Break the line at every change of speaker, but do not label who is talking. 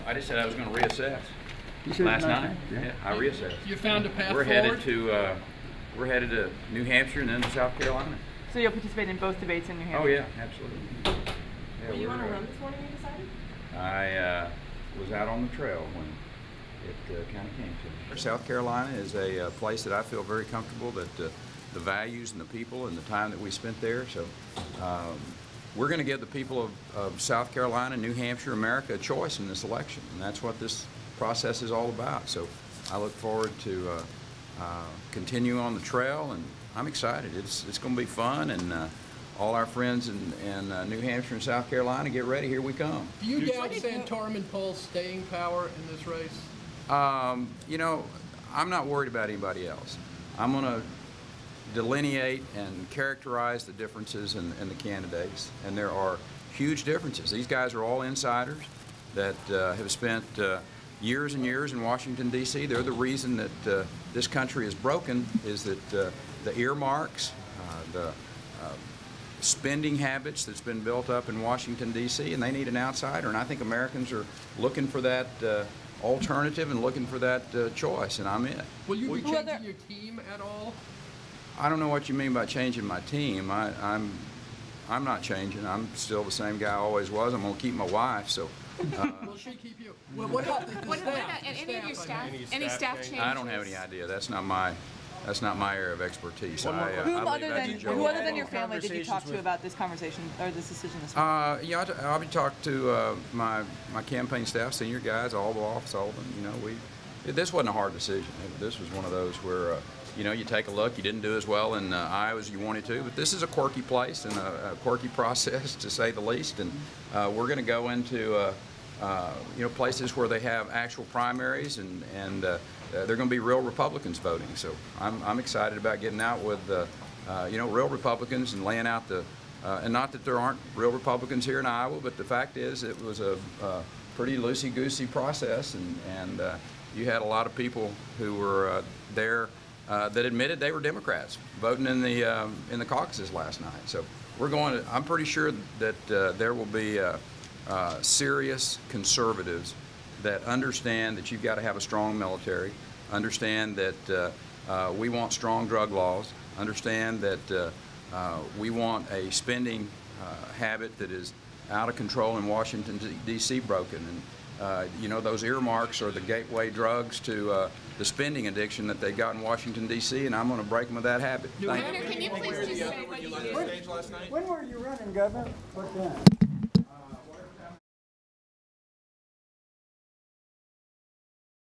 I just said I was going to reassess.
You said
Last
last
night,
night? Yeah.
yeah, I reassessed.
You found a path
We're
forward?
We're headed to New Hampshire and then to South Carolina.
So you'll participate in both debates in New Hampshire?
Oh yeah, absolutely. Yeah,
Were you on a run this morning, you decided?
I was out on the trail when it kind of came to me. South Carolina is a place that I feel very comfortable, that the values and the people and the time that we spent there. So we're going to give the people of South Carolina, New Hampshire, America a choice in this election, and that's what this process is all about. So I look forward to continue on the trail, and I'm excited. It's going to be fun, and all our friends in New Hampshire and South Carolina, get ready. Here we come.
Do you doubt Santorum and Poll's staying power in this race?
You know, I'm not worried about anybody else. I'm going to delineate and characterize the differences in the candidates, and there are huge differences. These guys are all insiders that have spent years and years in Washington, D.C. They're the reason that this country is broken, is that the earmarks, the spending habits that's been built up in Washington, D.C., and they need an outsider. And I think Americans are looking for that alternative and looking for that choice, and I'm it.
Will you be changing your team at all?
I don't know what you mean by changing my team. I'm not changing. I'm still the same guy I always was. I'm going to keep my wife, so.
Will she keep you? Well, what about the
What
staff?
about any of your staff? Any staff changes?
I don't have any idea. That's not my area of expertise.
Who
I leave
other
that to
than
Joe.
who other than your family did you talk to about this conversation or this decision this morning?
Yeah, I'll be talking to my campaign staff, senior guys, all the office, all of them. You know, this wasn't a hard decision. This was one of those where you know, you take a look. You didn't do as well in Iowa as you wanted to, but this is a quirky place and a quirky process, to say the least. And we're going to go into you know, places where they have actual primaries, and they're going to be real Republicans voting. So I'm excited about getting out with you know, real Republicans and laying out the and not that there aren't real Republicans here in Iowa, but the fact is it was a pretty loosey-goosey process, and you had a lot of people who were there that admitted they were Democrats voting in the caucuses last night. So we're going to. I'm pretty sure that there will be serious conservatives that understand that you've got to have a strong military, understand that we want strong drug laws, understand that we want a spending habit that is out of control in Washington, D.C. broken. And you know, those earmarks are the gateway drugs to the spending addiction that they got in Washington, D.C., and I'm going to break them of that habit. Thank you.
Governor, can you please just say what you did?
When were you running, Governor? What time?